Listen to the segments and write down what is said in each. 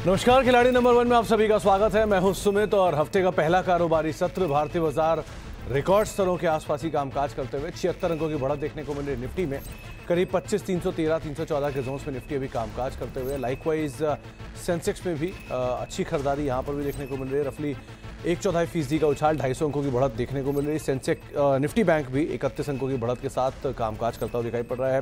नमस्कार, खिलाड़ी नंबर 1 में आप सभी का स्वागत है। मैं हूं सुमित और हफ्ते का पहला कारोबारी सत्र भारतीय बाजार रिकॉर्ड स्तरों के आसपास ही कामकाज करते हुए 76 अंकों की बढ़त देखने को मिल रही। निफ्टी में करीब 25,313, 314 के जोन्स में निफ्टी अभी कामकाज करते हुए। लाइकवाइज सेंसेक्स में भी अच्छी खरीदारी यहां पर भी देखने को मिल रही है। रफली 1/4% का उछाल, 250 अंकों की बढ़त देखने को मिल रही है। निफ्टी बैंक भी 31 अंकों की बढ़त के साथ कामकाज करता हुआ दिखाई पड़ रहा है।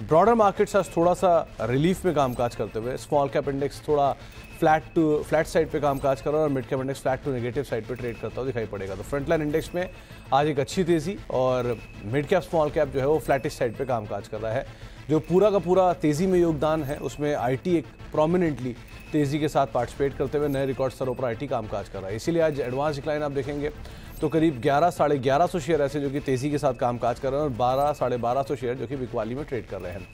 ब्रॉडर मार्केट्स आज थोड़ा सा रिलीफ में कामकाज करते हुए। स्मॉल कैप इंडेक्स थोड़ा फ्लैट साइड पे कामकाज कर रहा है और mid cap index flat to negative side पे ट्रेड करता हुआ दिखाई पड़ेगा। तो फ्रंटलाइन इंडेक्स में आज एक अच्छी तेजी और मिड कैप स्मॉल कैप जो है वो फ्लैटिश साइड पे कामकाज कर रहा है। जो पूरा का पूरा तेजी में योगदान है उसमें आईटी एक प्रोमिनेंटली तेजी के साथ पार्टिसिपेट करते हुए नए रिकॉर्ड स्तरों पर आईटी कामकाज कर रहा है। इसीलिए आज एडवांस डिक्लाइन आप देखेंगे तो करीब 1100-1150 शेयर ऐसे जो कि तेजी के साथ कामकाज कर रहे हैं और 1200-1250 शेयर जो कि बिकवाली में ट्रेड कर रहे हैं।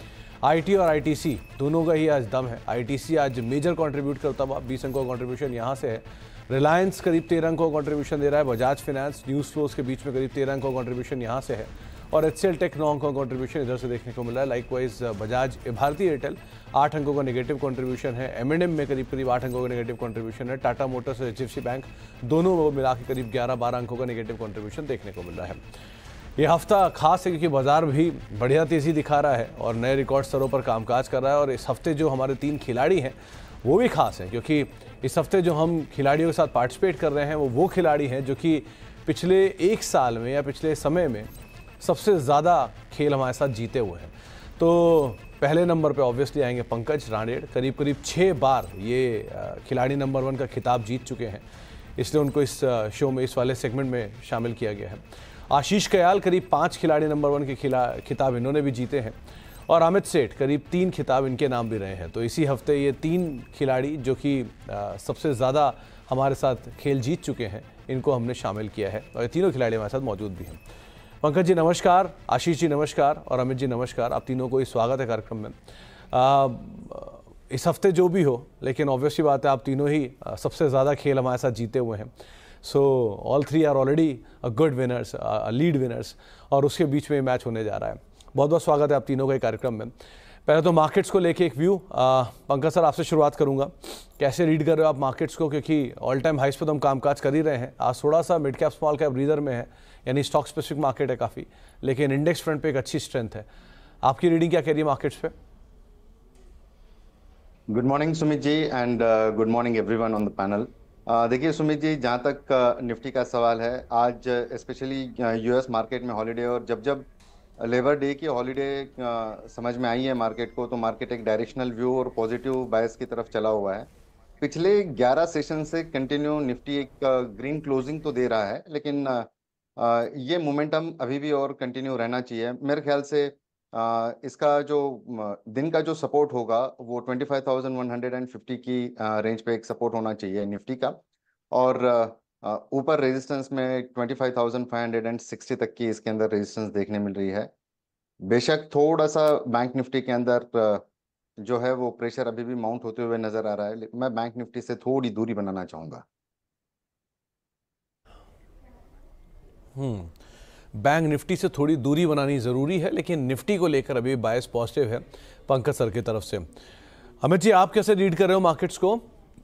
आईटी और आईटीसी दोनों का ही आज दम है। आईटीसी आज मेजर कंट्रीब्यूट करता हुआ 20 अंकों का कंट्रीब्यूशन यहाँ से है। रिलायंस करीब 13 अंकों का कंट्रीब्यूशन दे रहा है। बजाज फाइनेंस न्यूज़ फ्लोज के बीच में करीब 13 अंकों का कंट्रीब्यूशन यहाँ से है और एचसीएल टेक 9 अंकों का कंट्रीब्यूशन इधर से देखने को मिला है। लाइकवाइज भारतीय एयरटेल 8 अंकों का नेगेटिव कंट्रीब्यूशन है। एम&एम में करीब 8 अंकों का नेगेटिव कंट्रीब्यूशन है। टाटा मोटर्स और एचडीएफसी बैंक दोनों को मिला के करीब 11-12 अंकों का नेगेटिव कंट्रीब्यूशन देखने को मिल रहा है। ये हफ्ता खास है क्योंकि बाजार भी बढ़िया तेजी दिखा रहा है और नए रिकॉर्ड स्तरों पर कामकाज कर रहा है। और इस हफ्ते जो हमारे 3 खिलाड़ी हैं वो भी खास हैं क्योंकि इस हफ्ते जो हम खिलाड़ियों के साथ पार्टिसिपेट कर रहे हैं वो खिलाड़ी हैं जो कि पिछले 1 साल में या पिछले समय में सबसे ज़्यादा खेल हमारे साथ जीते हुए हैं। तो पहले नंबर पे ऑब्वियसली आएंगे पंकज राणेड़। करीब 6 बार ये खिलाड़ी नंबर 1 का खिताब जीत चुके हैं, इसलिए उनको इस शो में, इस वाले सेगमेंट में शामिल किया गया है। आशीष कयाल करीब 5 खिलाड़ी नंबर 1 के खिताब इन्होंने भी जीते हैं और अमित सेठ करीब 3 खिताब इनके नाम भी रहे हैं। तो इसी हफ्ते ये 3 खिलाड़ी जो कि सबसे ज़्यादा हमारे साथ खेल जीत चुके हैं इनको हमने शामिल किया है और ये तीनों खिलाड़ी हमारे साथ मौजूद भी हैं। पंकज जी नमस्कार, आशीष जी नमस्कार और अमित जी नमस्कार। आप तीनों को ही स्वागत है कार्यक्रम में। इस हफ्ते जो भी हो, लेकिन ऑब्वियसली बात है आप तीनों ही सबसे ज़्यादा खेल हमारे साथ जीते हुए हैं। So all 3 are already a good winners, lead winners और उसके बीच में मैच होने जा रहा है। बहुत बहुत स्वागत है आप तीनों का कार्यक्रम में। पहले तो मार्केट्स को लेके एक व्यू, पंकज सर आपसे शुरुआत करूंगा। कैसे रीड कर रहे हो आप मार्केट्स को, क्योंकि ऑल टाइम हाइस पर तो हम कामकाज कर ही रहे हैं। आज थोड़ा सा mid cap small cap reader में है, यानी स्टॉक स्पेसिफिक मार्केट है काफ़ी, लेकिन इंडेक्स फ्रंट पे एक अच्छी स्ट्रेंथ है। आपकी रीडिंग क्या कह रही है मार्केट्स पे? Good morning Sumit ji and good morning everyone on the panel. देखिए सुमित जी, जहाँ तक निफ्टी का सवाल है, आज स्पेशली यूएस मार्केट में हॉलीडे और जब लेबर डे की हॉलीडे समझ में आई है मार्केट को, तो मार्केट एक डायरेक्शनल व्यू और पॉजिटिव बायस की तरफ चला हुआ है। पिछले 11 सेशन से कंटिन्यू निफ्टी एक ग्रीन क्लोजिंग तो दे रहा है, लेकिन ये मोमेंटम अभी भी और कंटिन्यू रहना चाहिए मेरे ख्याल से। इसका जो दिन का जो सपोर्ट होगा वो 25,150 की रेंज पे एक सपोर्ट होना चाहिए निफ्टी का, और ऊपर रेजिस्टेंस में 25,560 तक की इसके अंदर रेजिस्टेंस देखने मिल रही है। बेशक थोड़ा सा बैंक निफ्टी के अंदर जो है वो प्रेशर अभी भी माउंट होते हुए नजर आ रहा है, लेकिन मैं बैंक निफ्टी से थोड़ी दूरी बनाना चाहूंगा। बैंक निफ्टी से थोड़ी दूरी बनानी ज़रूरी है, लेकिन निफ्टी को लेकर अभी बायस पॉजिटिव है पंकज सर की तरफ से। अमित जी आप कैसे रीड कर रहे हो मार्केट्स को,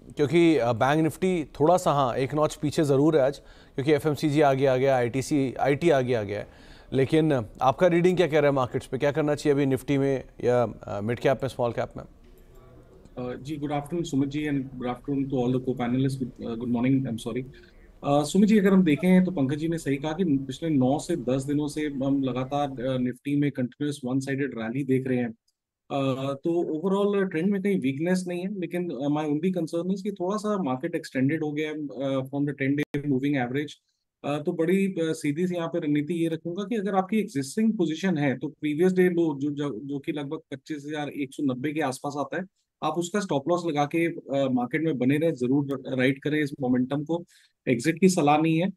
क्योंकि बैंक निफ्टी थोड़ा सा एक नॉच पीछे ज़रूर है आज, क्योंकि एफएमसीजी आगे आ गया, आईटी आगे आ गया है, लेकिन आपका रीडिंग क्या कह रहा है मार्केट्स पे? क्या करना चाहिए अभी निफ्टी में या मिड कैप में, स्मॉल कैप में? जी good afternoon Sumit ji and good afternoon to all the को panelist. Good morning, I am sorry. Sumit ji, अगर हम देखें तो पंकज जी ने सही कहा कि पिछले 9 से 10 दिनों से हम लगातार निफ्टी में कंटिन्यूस वन साइडेड रैली देख रहे हैं। तो ओवरऑल ट्रेंड में कहीं वीकनेस नहीं है, लेकिन माय ओनली कंसर्न है कि थोड़ा सा मार्केट एक्सटेंडेड हो गया है from the 10-day moving average. तो बड़ी सीधी सी यहाँ पे रणनीति ये रखूंगा कि अगर आपकी एग्जिस्टिंग पोजीशन है तो प्रीवियस डे लो जो कि लगभग 25,190 के आसपास आता है, आप उसका स्टॉप लॉस लगा के मार्केट में बने रहे, जरूर राइड करें इस मोमेंटम को। एग्जिट की सलाह नहीं है,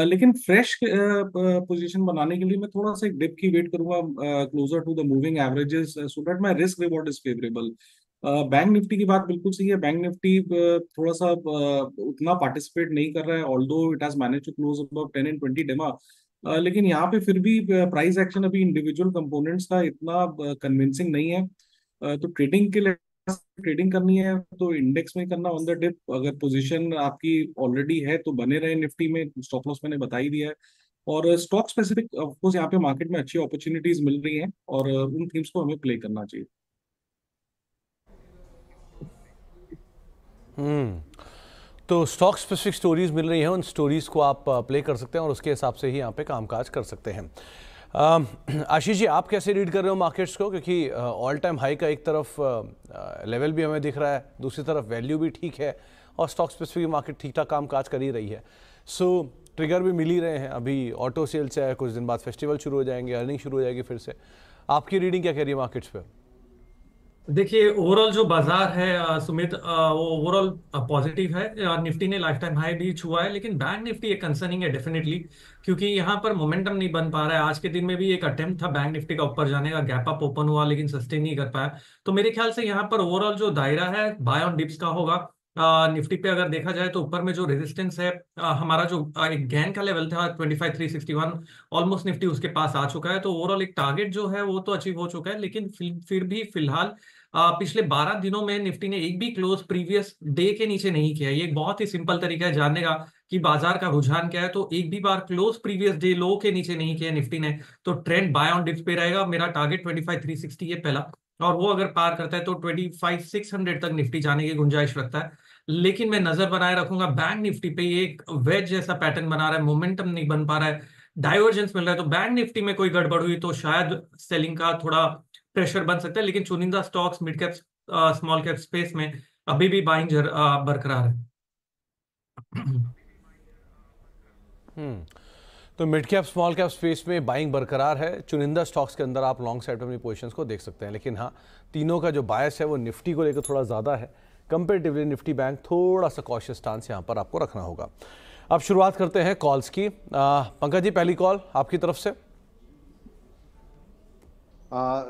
लेकिन फ्रेश पोजीशन बनाने के लिए मैं थोड़ा सा एक डिप की वेट करूंगा closer to the moving averages, so that my risk reward is favourable. Bank Nifty की बात बिल्कुल सही है। बैंक निफ्टी थोड़ा सा उतना पार्टिसिपेट नहीं कर रहा है, although it has manage to close above 10 and 20 DEMA, लेकिन यहाँ पे फिर भी प्राइस एक्शन अभी इंडिविजुअल कंपोनेंट्स का इतना कन्विंसिंग नहीं है। तो ट्रेडिंग के लिए ट्रेडिंग करनी है तो इंडेक्स में करना ऑन द डिप। अगर पोजीशन आपकी ऑलरेडी है तो बने रहे निफ्टी में, स्टॉप लॉस मैंने बता ही दिया है। और स्टॉक स्पेसिफिक ऑफकोर्स यहाँ पे मार्केट में अच्छी अपॉर्चुनिटीज मिल रही हैं और उन थीम्स को हमें प्ले करना चाहिए। तो स्टॉक स्पेसिफिक स्टोरीज मिल रही हैं, उन स्टोरीज को आप प्ले कर सकते हैं और उसके हिसाब से ही यहाँ पे कामकाज कर सकते हैं। आशीष जी, आप कैसे रीड कर रहे हो मार्केट्स को, क्योंकि ऑल टाइम हाई का एक तरफ लेवल भी हमें दिख रहा है, दूसरी तरफ वैल्यू भी ठीक है और स्टॉक स्पेसिफिक मार्केट ठीक ठाक कामकाज कर ही रही है। सो ट्रिगर भी मिल ही रहे हैं, अभी ऑटो सेल्स है, कुछ दिन बाद फेस्टिवल शुरू हो जाएंगे, अर्निंग शुरू हो जाएगी फिर से। आपकी रीडिंग क्या कह रही है मार्केट्स पे? देखिए, ओवरऑल जो बाजार है सुमित, वो ओवरऑल पॉजिटिव है और निफ्टी ने लाइफ टाइम हाई भी छुआ है, लेकिन बैंक निफ्टी एक कंसर्निंग है डेफिनेटली, क्योंकि यहाँ पर मोमेंटम नहीं बन पा रहा है। आज के दिन में भी एक अटेम्प्ट था बैंक निफ्टी का ऊपर जाने का, गैप अप ओपन हुआ लेकिन सस्टेन नहीं कर पाया। तो मेरे ख्याल से यहाँ पर ओवरऑल जो दायरा है बाय ऑन डिप्स का होगा। निफ्टी पे अगर देखा जाए तो ऊपर में जो रेजिस्टेंस है, हमारा जो एक गैन का लेवल था 25,361, ऑलमोस्ट निफ्टी उसके पास आ चुका है। तो ओवरऑल एक टारगेट जो है वो तो अचीव हो चुका है, लेकिन फिर भी फिलहाल पिछले 12 दिनों में निफ्टी ने एक भी क्लोज प्रीवियस डे के नीचे नहीं किया। ये एक बहुत ही सिंपल तरीका है जानने का कि बाजार का रुझान क्या है। तो एक भी बार क्लोज प्रीवियस डे लो के नीचे नहीं किया निफ्टी ने, तो ट्रेंड बाय ऑन डिप्स पे रहेगा। मेरा टारगेट 25,360 है पहला, और वो अगर पार करता है तो 25,600 तक निफ्टी जाने की गुंजाइश रखता है। लेकिन मैं नजर बनाए रखूंगा बैंक निफ्टी पे, ये एक वेज जैसा पैटर्न बना रहा है, मोमेंटम नहीं बन पा रहा है, डाइवर्जेंस मिल रहा है। तो बैंक निफ्टी में कोई गड़बड़ हुई तो शायद सेलिंग का थोड़ा प्रेशर बन सकता है, लेकिन चुनिंदा stocks mid cap small cap space में अभी भी बाइंग बरकरार है। तो mid cap small cap space में बाइंग बरकरार है। चुनिंदा स्टॉक्स के अंदर आप लॉन्ग साइड में अपनी पोजीशंस को देख सकते हैं, लेकिन हाँ, तीनों का जो बायस है वो निफ्टी को लेकर थोड़ा ज़्यादा है कंपेरेटिवली। निफ्टी बैंक थोड़ा सा कॉशियस स्टांस यहाँ पर आपको रखना होगा। अब शुरुआत करते हैं कॉल्स की। पंकज जी, पहली कॉल आपकी तरफ से।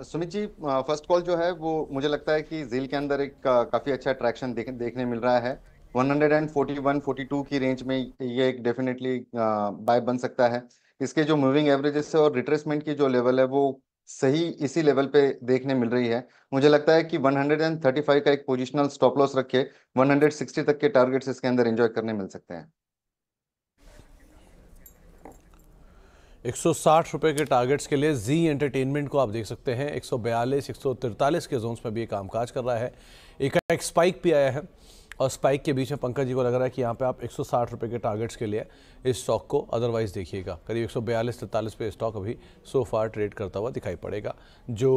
सुमित जी, फर्स्ट कॉल जो है वो मुझे लगता है कि जील के अंदर एक काफी अच्छा ट्रैक्शन देखने मिल रहा है। 141 42 की रेंज में ये एक डेफिनेटली बाय बन सकता है। इसके जो मूविंग एवरेजेस है और रिट्रेसमेंट की जो लेवल है वो सही इसी लेवल पे देखने मिल रही है। मुझे लगता है कि 135 का एक पोजिशनल स्टॉप लॉस रखे 160 तक के टारगेट्स इसके अंदर एंजॉय करने मिल सकते हैं। 160 रुपए के टारगेट्स के लिए जी एंटरटेनमेंट को आप देख सकते हैं। 142 143 के जोन्स में भी ये कामकाज कर रहा है। एक स्पाइक भी आया है और स्पाइक के बीच में पंकज जी को लग रहा है कि यहाँ पे आप 160 रुपए के टारगेट्स के लिए इस स्टॉक को अदरवाइज देखिएगा। करीब 142-43 पे स्टॉक अभी सो फार ट्रेड करता हुआ दिखाई पड़ेगा। जो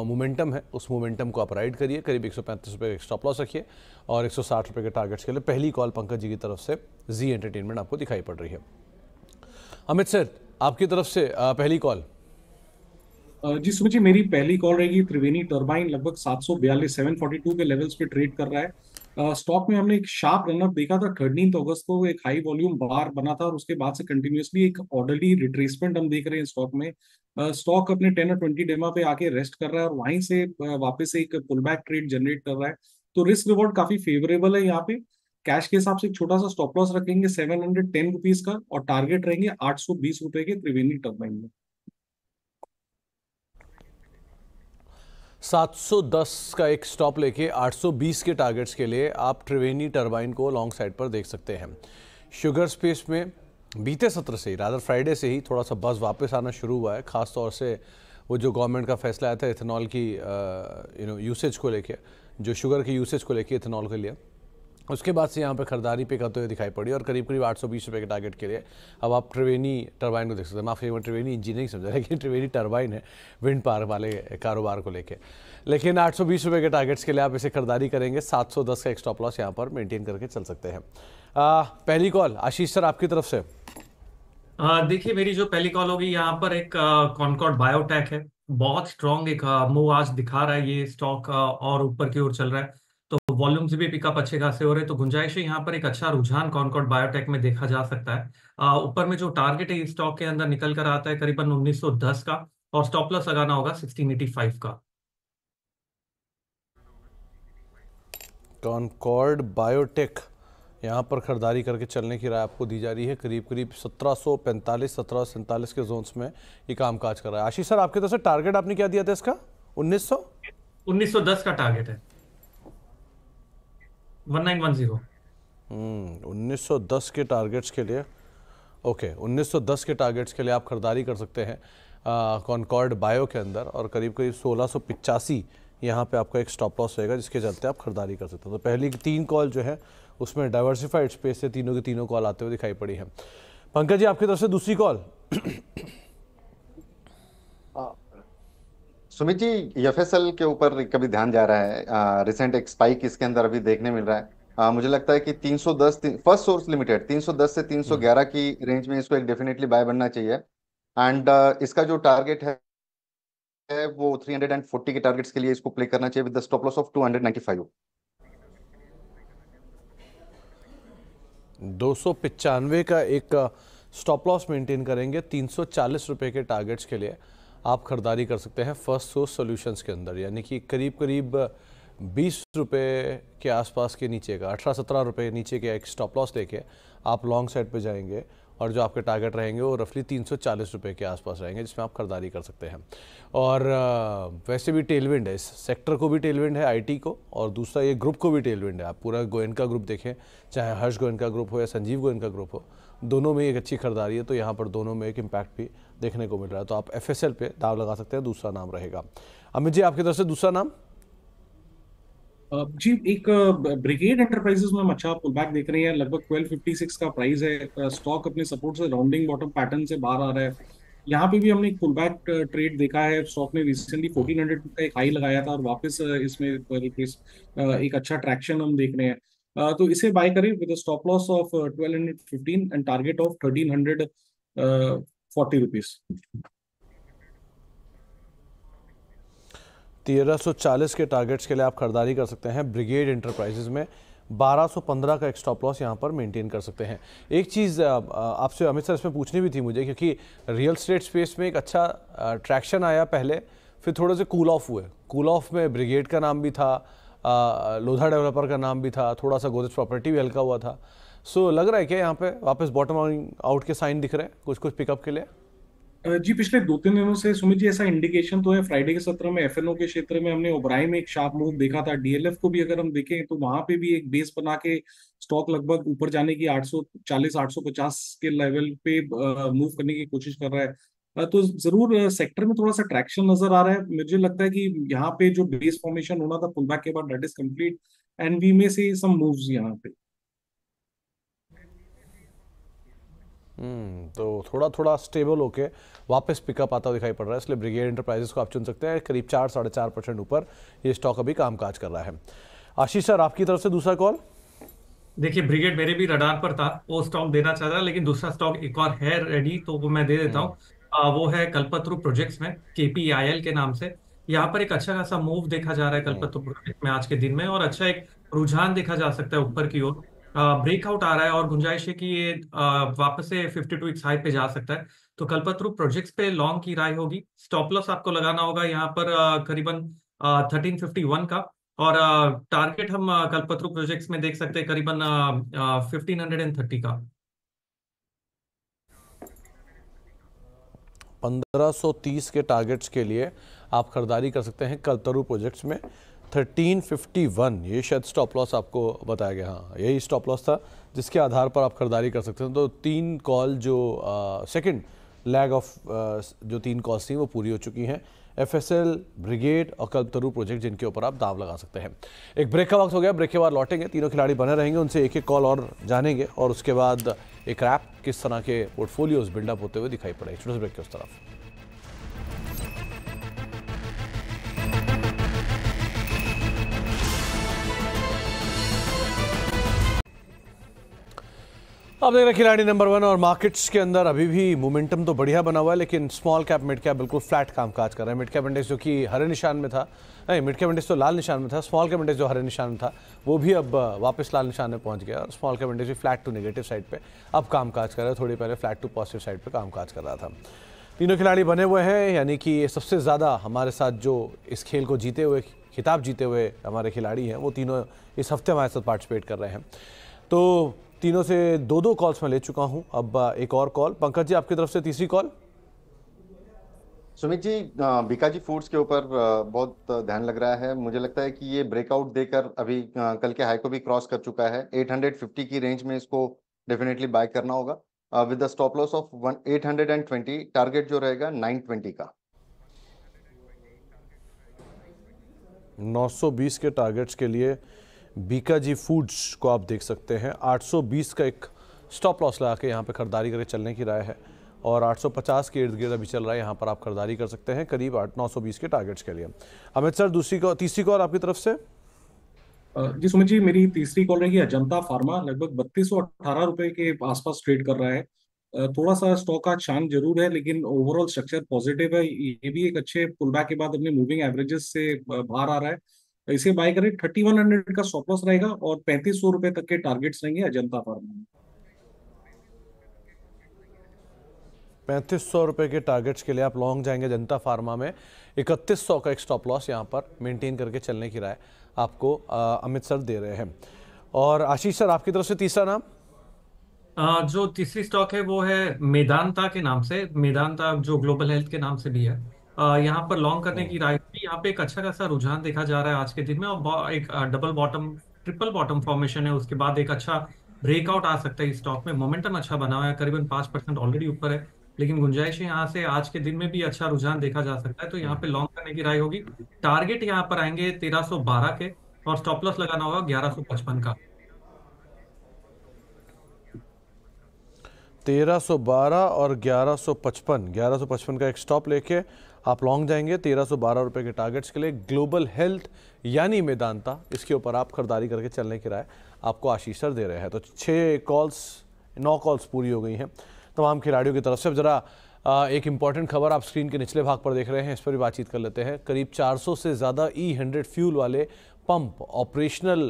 मोमेंटम है उस मोमेंटम को आप राइड करिए, करीब 135 रुपये का स्टॉप लॉस रखिए और 160 रुपये के टारगेट्स के लिए पहली कॉल पंकज जी की तरफ से जी एंटरटेनमेंट आपको दिखाई पड़ रही है। अमित सर, आपकी तरफ से पहली कॉल। जी सुमित जी, मेरी पहली कॉल रहेगी त्रिवेणी टर्बाइन। लगभग 742 742 के लेवल्स पे ट्रेड कर रहा है। स्टॉक में हमने एक शार्प रनअप देखा था 13 अगस्त को, एक हाई वॉल्यूम बार बना था और उसके बाद से कंटिन्यूअसली एक ऑर्डरली रिट्रेसमेंट हम देख रहे हैं स्टॉक में। स्टॉक अपने 10 और 20 डेमा पे आके रेस्ट कर रहा है और वहीं से वापस एक पुल बैक ट्रेड जनरेट कर रहा है। तो रिस्क रिवॉर्ड काफी फेवरेबल है यहाँ पे। कैश के हिसाब से एक छोटा सा स्टॉप लॉस रखेंगे 710 रुपीज का और टारगेट रहेंगे 820 रुपए के त्रिवेणी टर्बाइन में। 710 का एक स्टॉप लेके 820 के टारगेट्स के लिए आप त्रिवेणी टर्बाइन को लॉन्ग साइड पर देख सकते हैं। शुगर स्पेस में बीते सत्र से ही, रादर फ्राइडे से ही थोड़ा सा बज़ वापस आना शुरू हुआ है। खास तौर से वो जो गवर्नमेंट का फैसला आया था इथेनॉल की यूसेज को लेके, जो शुगर की यूसेज को लेके इथेनॉल के लिए, उसके बाद से यहाँ पे खरीदारी पे करते हुए दिखाई पड़ी और करीब करीब 820 रुपये के टारगेट के लिए अब आप त्रिवेणी टरबाइन को देख सकते हैं। माफ़ी, मैं त्रिवेणी इंजीनियरिंग समझा, लेकिन त्रिवेणी टरबाइन है विंड पावर वाले कारोबार को लेके। लेकिन 820 रुपये के टारगेट्स के लिए आप इसे खरीदारी करेंगे। 710 का एक स्टॉप लॉस यहाँ पर मेंटेन करके चल सकते हैं। पहली कॉल आशीष सर आपकी तरफ से। देखिए, मेरी जो पहली कॉल होगी यहाँ पर एक कॉनकॉर्ड बायोटेक है। बहुत स्ट्रॉन्ग एक मूव आज दिखा रहा है ये स्टॉक और ऊपर की ओर चल रहा है, तो वॉल्यूम्स भी पिकअप अच्छे खासे हो रहे हैं। तो गुंजाइश है यहाँ पर एक अच्छा रुझान कॉनकॉर्ड बायोटेक में देखा जा सकता है। ऊपर में जो टारगेट है इस स्टॉक के अंदर निकल कर आता है करीबन 1910 का और स्टॉप लॉस लगाना होगा 1685 का। कॉनकॉर्ड बायोटेक यहाँ पर खरीदारी करके चलने की राय आपको दी जा रही है। करीब करीब 1745 1747 के जोन्स में ये कामकाज कर रहा है। आशीष सर, आपकी तरफ से टारगेट आपने क्या दिया था इसका? 1910 का टारगेट है। 1910। 1910 के टारगेट्स के लिए, ओके 1910 के टारगेट्स के लिए आप खरीदारी कर सकते हैं कॉनकॉर्ड बायो के अंदर, और करीब करीब 1685 यहाँ पे आपका एक स्टॉप लॉस रहेगा जिसके चलते आप खरीदारी कर सकते हैं। तो पहली की 3 कॉल जो है उसमें डाइवर्सिफाइड स्पेस से तीनों की तीनों कॉल आते हुए दिखाई पड़ी है। पंकज जी, आपकी तरफ से दूसरी कॉल। सुमित जी, एफएसएल के ऊपर कभी ध्यान जा रहा है? रिसेंट एक स्पाइक इसके अंदर अभी देखने मिल रहा है। मुझे लगता है कि 310, फर्स्ट सोर्स लिमिटेड 310 से 311 की रेंज में इसको एक डेफिनेटली बाय बनना चाहिए। एंड इसका जो टारगेट है वो 340 के टारगेट्स के लिए इसको प्ले करना चाहिए with the stop loss of 295। 295 का एक स्टॉप लॉस मेंटेन करेंगे। 340 रुपये के टारगेट्स के लिए आप खरीदारी कर सकते हैं फर्स्ट सोर्स सॉल्यूशंस के अंदर, यानी कि करीब करीब 20 रुपये के आसपास के नीचे का, 18-17 रुपये नीचे के एक स्टॉप लॉस लेके आप लॉन्ग साइड पे जाएंगे, और जो आपके टारगेट रहेंगे वो रफली 340 रुपये के आसपास रहेंगे जिसमें आप खरीदारी कर सकते हैं। और वैसे भी टेलविंड है, इस सेक्टर को भी टेलविंड है, आईटी को, और दूसरा ये ग्रुप को भी टेलविंड है। आप पूरा गोयनका ग्रुप देखें, चाहे हर्ष गोयनका ग्रुप हो या संजीव गोयनका ग्रुप हो, दोनों में एक अच्छी खरीदारी है। तो यहाँ पर दोनों में एक इम्पैक्ट भी देखने को मिल रहा है। तो आप एफएसएल पे दाव लगा सकते हैं, दूसरा नाम रहेगा। अमित जी, आपकी तरफ से दूसरा नाम। जी, एक ब्रिगेड एंटरप्राइजेस में हम अच्छा पुल बैक देख रहे हैं। लगभग 1256 का प्राइस है। स्टॉक अपने सपोर्ट से राउंडिंग बॉटम पैटर्न से बाहर आ रहा है। यहाँ पे भी हमने एक पुल बैक ट्रेड देखा है। स्टॉक ने रिसेंटली 1400 का एक हाई लगाया था और वापस इसमें एक अच्छा ट्रैक्शन हम देख रहे हैं। तो इसे बाय करें with stop loss of 1215 and target of 1340 rupees. 1340 के टारगेट्स के लिए आप खरीदारी कर सकते हैं ब्रिगेड एंटरप्राइजेज में। 1215 का एक स्टॉप लॉस यहाँ पर मेंटेन कर सकते हैं। एक चीज़ आपसे अमित सर इसमें पूछनी भी थी मुझे, क्योंकि रियल स्टेट स्पेस में एक अच्छा ट्रैक्शन आया पहले, फिर थोड़े से कूल ऑफ हुए। कूल ऑफ में ब्रिगेड का नाम भी था, लोधा डेवलपर का नाम भी था, थोड़ा सा गोदरेज प्रॉपर्टी भी हल्का हुआ था। सो लग रहा है कि यहाँ पे वापस बॉटम आउट के साइन दिख रहे हैं कुछ कुछ पिकअप के लिए। जी, पिछले 2-3 दिनों से सुमित जी ऐसा इंडिकेशन तो है। फ्राइडे के सत्र में एफएनओ के क्षेत्र में हमने ओबराई में एक शार्प मूव देखा था। डीएलएफ को भी अगर हम देखें तो वहां पे भी एक बेस बना के स्टॉक लगभग ऊपर जाने की 840 850 के लेवल पे मूव करने की कोशिश कर रहा है। तो जरूर सेक्टर में थोड़ा सा ट्रैक्शन नजर आ रहा है। मुझे लगता है कि यहाँ पे जो बेस फॉर्मेशन होना था पुल बैक के बाद, that is complete and we में से सम मूव्स यहाँ पे। तो थोड़ा थोड़ा स्टेबल होके वापस पिकअप आता हुआ दिखाई पड़ रहा है, इसलिए ब्रिगेड एंटरप्राइजेस को आप चुन सकते हैं। करीब 4-4.5% ऊपर ये स्टॉक अभी कामकाज कर रहा है। आशीष सर, आपकी तरफ से दूसरा कॉल। देखिए, ब्रिगेड मेरे भी रडार पर था, वो स्टॉक देना चाह रहा, लेकिन दूसरा स्टॉक एक और है रेडी, तो वो मैं दे देता हूँ। वो है कल्पतरु प्रोजेक्ट्स में, केपीआईएल के नाम से। यहाँ पर एक अच्छा खासा मूव देखा जा रहा है कल्पतरु प्रोजेक्ट में आज के दिन में, और अच्छा एक रुझान देखा जा सकता है ऊपर की ओर। ब्रेकआउट आ रहा है और गुंजाइश है कि ये वापस से 52 वीक्स हाई पे जा सकता है। तो कल्पतरु प्रोजेक्ट्स पे लॉन्ग की राय होगी। स्टॉप लॉस आपको लगाना होगा यहाँ पर करीबन 1351 का, और टारगेट हम कल्पतरु प्रोजेक्ट्स में देख सकते हैं करीबन 1530 का। 1530 के टारगेट्स के लिए आप खरीदारी कर सकते हैं कल्पतरु प्रोजेक्ट्स में। 1351 ये शायद स्टॉप लॉस आपको बताया गया, हाँ यही स्टॉप लॉस था जिसके आधार पर आप खरीदारी कर सकते हैं। तो 3 कॉल जो सेकंड लैग ऑफ जो 3 कॉल्स थी वो पूरी हो चुकी हैं। एफएसएल, ब्रिगेड और कल्पतरु प्रोजेक्ट जिनके ऊपर आप दाव लगा सकते हैं। एक ब्रेक का वक्त हो गया, ब्रेक के बाद लौटेंगे, तीनों खिलाड़ी बने रहेंगे, उनसे एक एक कॉल और जानेंगे, और उसके बाद एक रैप किस तरह के पोर्टफोलियोज बिल्डअप होते हुए दिखाई पड़े। छोटे से ब्रेक के उस तरफ। अब देख रहे हैं खिलाड़ी नंबर 1, और मार्केट्स के अंदर अभी भी मोमेंटम तो बढ़िया बना हुआ है, लेकिन स्मॉल कैप मिड कैप बिल्कुल फ्लैट कामकाज कर रहे हैं। मिड कैप इंडेक्स जो कि हरे निशान में था, नहीं मिड कैप इंडेक्स तो लाल निशान में था, स्मॉल कैप इंडेक्स जो हरे निशान में था वो भी अब वापस लाल निशान में पहुंच गया, और स्मॉल कैप इंडेक्स भी फ्लैट टू नेगेटिव साइड पे अब कामकाज कर रहा है। थोड़ी पहले फ्लैट टू पॉजिटिव साइड पे कामकाज कर रहा था। तीनों खिलाड़ी बने हुए हैं, यानी कि सबसे ज़्यादा हमारे साथ जो इस खेल को जीते हुए, खिताब जीते हुए हमारे खिलाड़ी हैं, वो तीनों इस हफ्ते हमारे साथ पार्टिसिपेट कर रहे हैं। तो तीनों से 2-2 कॉल्स मैं ले चुका हूं। अब एक और कॉल, पंकज जी आपकी तरफ से तीसरी कॉल। सुमित जी, बीकाजी फूड्स के ऊपर बहुत ध्यान लग रहा है। मुझे लगता है कि ये ब्रेकआउट देकर अभी कल के हाई को भी क्रॉस कर चुका है। 850 की रेंज में इसको डेफिनेटली बाय करना होगा with the stop loss of 820। Target जो रहेगा 920 का। 920 के टारगेट्स के लिए बीकाजी फूड्स को आप देख सकते हैं। 820 का एक स्टॉप लॉस लगा के यहाँ पे खरीदारी करके चलने की राय है और 850 के इर्द गिर्द अभी चल रहा है। यहाँ पर आप खरीदारी कर सकते हैं करीब 920 के टारगेट्स के लिए। अमित सर, तीसरी कॉल आपकी तरफ से। जी सुमित जी, मेरी तीसरी कॉल रहेगी अजंता फार्मा। लगभग 3218 रुपए के आसपास ट्रेड कर रहा है। थोड़ा सा स्टॉक का शान जरूर है, लेकिन ओवरऑल स्ट्रक्चर पॉजिटिव है। ये भी एक अच्छे पुलबैक के बाद अपने मूविंग एवरेजेस से बाहर आ रहा है। इसे बाय करें। 3100 का स्टॉप लॉस रहेगा और 3500 रुपए तक के टारगेट्स रहेंगे अजंता फार्मा में। 3500 रुपये के टारगेट्स के लिए आप लॉन्ग जाएंगे जनता फार्मा में। 3100 का एक स्टॉप लॉस यहाँ पर मेंटेन करके चलने की राय आपको अमित सर दे रहे हैं। और आशीष सर, आपकी तरफ से तीसरा नाम। जो तीसरी स्टॉक है वो है मेदांता के नाम से। मेदांता जो ग्लोबल हेल्थ के नाम से भी है। यहाँ पर लॉन्ग करने की राय भी। यहाँ पे एक अच्छा खासा रुझान देखा जा रहा है आज के दिन में, और एक double bottom triple bottom formation है। उसके बाद एक अच्छा ब्रेकआउट आ सकता है इस स्टॉक में। मोमेंटम अच्छा बना हुआ है, करीबन 5% ऑलरेडी ऊपर है, लेकिन गुंजाइश है यहाँ से आज के दिन में भी अच्छा रुझान देखा जा सकता है। तो यहाँ पे लॉन्ग करने की राय होगी। टारगेट यहाँ पर आएंगे 1312 के और स्टॉप लॉस लगाना होगा 1155 का। 1312 और 1155 का एक स्टॉप लेके आप लॉन्ग जाएंगे 1312 रुपये के टारगेट्स के लिए। ग्लोबल हेल्थ यानी मेदांता, इसके ऊपर आप खरीदारी करके चलने की राय आपको आशीष सर दे रहे हैं। तो 9 कॉल्स पूरी हो गई हैं तमाम खिलाड़ियों की तरफ से। अब जरा एक इम्पॉर्टेंट खबर आप स्क्रीन के निचले भाग पर देख रहे हैं, इस पर भी बातचीट कर लेते हैं। करीब 400 से ज़्यादा E100 फ्यूल वाले पंप ऑपरेशनल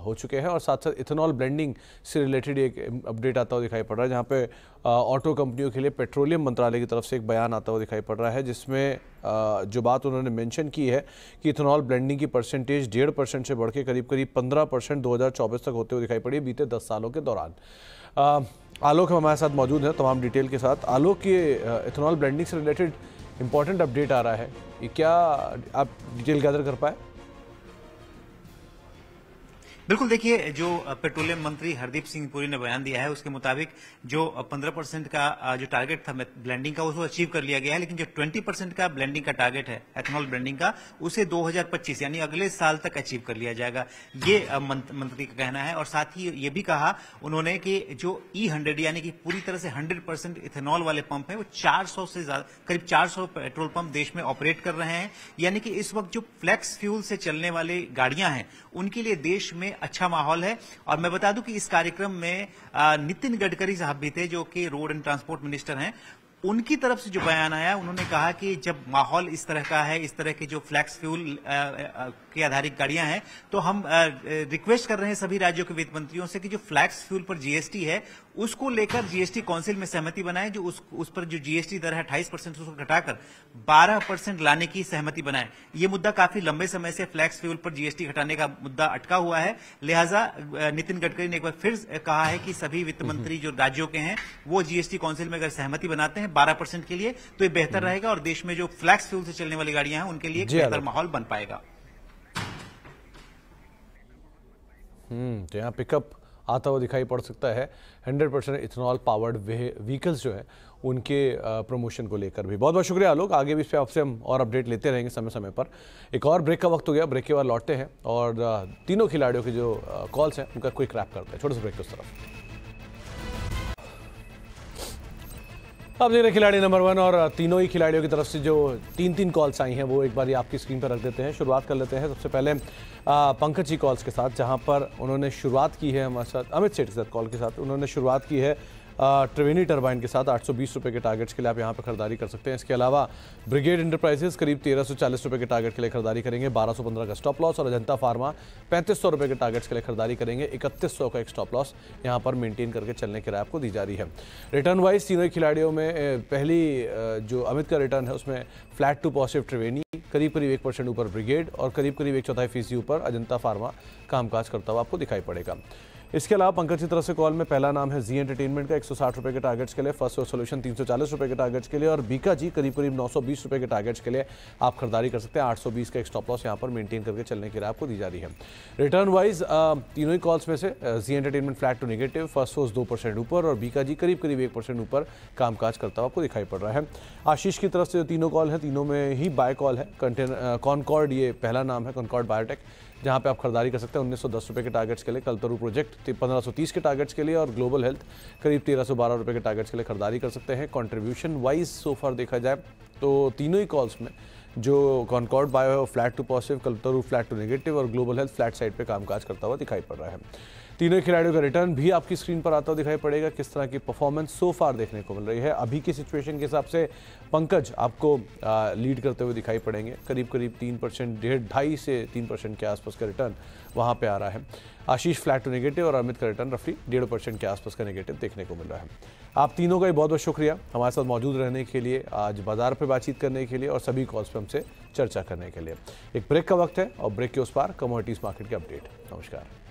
हो चुके हैं और साथ साथ इथेनॉल ब्लेंडिंग से रिलेटेड एक अपडेट आता हुआ दिखाई पड़ रहा है, जहां पे ऑटो कंपनियों के लिए पेट्रोलियम मंत्रालय की तरफ से एक बयान आता हुआ दिखाई पड़ रहा है, जिसमें जो बात उन्होंने मेंशन की है कि इथेनॉल ब्लेंडिंग की परसेंटेज 1.5% से बढ़ के करीब 15% 2024 तक होते हुए दिखाई पड़ी बीते 10 सालों के दौरान। आलोक हमारे साथ मौजूद है तमाम डिटेल के साथ। आलोक, ये इथेनॉल ब्लेंडिंग से रिलेटेड इंपॉर्टेंट अपडेट आ रहा है, ये क्या आप डिटेल गैदर कर पाए? बिल्कुल, देखिए, जो पेट्रोलियम मंत्री हरदीप सिंह पुरी ने बयान दिया है उसके मुताबिक जो 15% का जो टारगेट था ब्लेंडिंग का उसको अचीव कर लिया गया है, लेकिन जो 20% का ब्लेंडिंग का टारगेट है एथेनॉल ब्लेंडिंग का, उसे 2025 यानी अगले साल तक अचीव कर लिया जाएगा, ये मंत्री का कहना है। और साथ ही ये भी कहा उन्होंने कि जो E100 यानी कि पूरी तरह से 100% इथेनॉल वाले पंप है वो 400 से ज्यादा, करीब 400 पेट्रोल पंप देश में ऑपरेट कर रहे हैं। यानी कि इस वक्त जो फ्लेक्स फ्यूल से चलने वाली गाड़ियां हैं उनके लिए देश में अच्छा माहौल है। और मैं बता दूं कि इस कार्यक्रम में नितिन गडकरी साहब भी थे, जो कि रोड एंड ट्रांसपोर्ट मिनिस्टर हैं। उनकी तरफ से जो बयान आया, उन्होंने कहा कि जब माहौल इस तरह का है, इस तरह के जो फ्लैक्स फ्यूल के आधारित गाड़ियां हैं, तो हम रिक्वेस्ट कर रहे हैं सभी राज्यों के वित्त मंत्रियों से कि जो फ्लैक्स फ्यूल पर जीएसटी है उसको लेकर जीएसटी काउंसिल में सहमति बनाएं, जो उस पर जो जीएसटी दर है 28% उसको घटाकर 12% लाने की सहमति बनाएं। ये मुद्दा काफी लंबे समय से फ्लैक्स फ्यूल पर जीएसटी घटाने का मुद्दा अटका हुआ है। लिहाजा नितिन गडकरी ने एक बार फिर कहा है कि सभी वित्त मंत्री जो राज्यों के हैं वो जीएसटी काउंसिल में अगर सहमति बनाते हैं 12% के लिए तो ये बेहतर रहेगा और देश में जो फ्लैक्स फ्यूल से चलने वाली गाड़ियां हैं उनके लिए एक बेहतर माहौल बन पाएगा। तो यहाँ पिकअप आता हुआ दिखाई पड़ सकता है 100% इथेनॉल पावर्ड व्हीकल्स जो है उनके प्रमोशन को लेकर भी। बहुत बहुत शुक्रिया आलोक, आगे भी इस पर आपसे हम और अपडेट लेते रहेंगे समय समय पर। एक और ब्रेक का वक्त हो गया, ब्रेक के बाद लौटते हैं और तीनों खिलाड़ियों के जो कॉल्स हैं उनका क्विक रैप करते हैं। छोटे से ब्रेक की उस तरफ। अब देख रहे खिलाड़ी नंबर 1 और तीनों ही खिलाड़ियों की तरफ से जो 3 कॉल्स आई हैं वो एक बार आपकी स्क्रीन पर रख देते हैं। शुरुआत कर लेते हैं सबसे पहले पंकज जी कॉल्स के साथ, जहां पर उन्होंने शुरुआत की है हमारे साथ अमित सेठ के साथ कॉल के साथ। उन्होंने शुरुआत की है त्रिवेणी टरबाइन के साथ 820 रुपये के टारगेट्स के लिए आप यहाँ पर खरीदारी कर सकते हैं। इसके अलावा ब्रिगेड इंटरप्राइजेस करीब 1340 रुपये के टारगेट के लिए खरीदारी करेंगे, 1215 का स्टॉप लॉस। और अजंता फार्मा 3500 रुपये के टारगेट्स के लिए खरीदारी करेंगे, 3100 का एक स्टॉप लॉस यहाँ पर मेंटेन करके चलने की राय आपको दी जा रही है। रिटर्न वाइज तीनों खिलाड़ियों में पहली जो अमित का रिटर्न है उसमें फ्लैट टू पॉजिटिव त्रिवेणी, करीब 1% ऊपर ब्रिगेड और करीब 1/4% ऊपर अजंता फार्मा कामकाज करता हुआ आपको दिखाई पड़ेगा। इसके अलावा पंकज की तरफ से कॉल में पहला नाम है जी एंटरटेनमेंट का 160 रुपए के टारगेट्स के लिए, फर्स्ट सोल्यूशन 340 रुपए के टारगेट्स के लिए और बीका जी करीब करीब 920 रुपए के टारगेट्स के लिए आप खरीदारी कर सकते हैं। 820 का एक स्टॉप लॉस यहाँ पर मेंटेन करके चलने की राह आपको दी जा रही है। रिटर्न वाइज तीनों ही कॉल्स में से Zee entertainment flat to negative, Firstsource 2% ऊपर और बीका जी करीब करीब 1% ऊपर कामकाज करता हुआ आपको दिखाई पड़ रहा है। आशीष की तरफ से जो तीनों कॉल है तीनों में ही बाय कॉल है। कॉनकॉर्ड ये पहला नाम है, कॉनकॉर्ड बायोटेक, जहां पे आप खरीदारी कर सकते हैं 1910 रुपए के टारगेट्स के लिए, कलतरू प्रोजेक्ट 1530 के टारगेट्स के लिए और ग्लोबल हेल्थ करीब 1312 रुपए के टारगेट्स के लिए खरीदारी कर सकते हैं। कंट्रीब्यूशन वाइज सो फार देखा जाए तो तीनों ही कॉल्स में जो कॉनकॉर्ड बायो है फ्लैट टू पॉजिटिव, कलतरू फ्लैट टू नेगेटिव और ग्लोबल हेल्थ फ्लैट साइड पे कामकाज करता हुआ दिखाई पड़ रहा है। तीनों खिलाड़ियों का रिटर्न भी आपकी स्क्रीन पर आता हुआ दिखाई पड़ेगा। किस तरह की परफॉर्मेंस सो फार देखने को मिल रही है अभी की सिचुएशन के हिसाब से पंकज आपको लीड करते हुए दिखाई पड़ेंगे, करीब करीब 3%, 2.5 से 3% के आसपास का रिटर्न वहां पे आ रहा है। आशीष फ्लैट टू नेगेटिव और अमित का रिटर्न रफली 1.5% के आसपास का नेगेटिव देखने को मिल रहा है। आप तीनों का ही बहुत बहुत शुक्रिया हमारे साथ मौजूद रहने के लिए, आज बाजार पर बातचीत करने के लिए और सभी कॉल्स पर हमसे चर्चा करने के लिए। एक ब्रेक का वक्त है और ब्रेक के उस पार कमोडिटीज मार्केट के अपडेट। नमस्कार।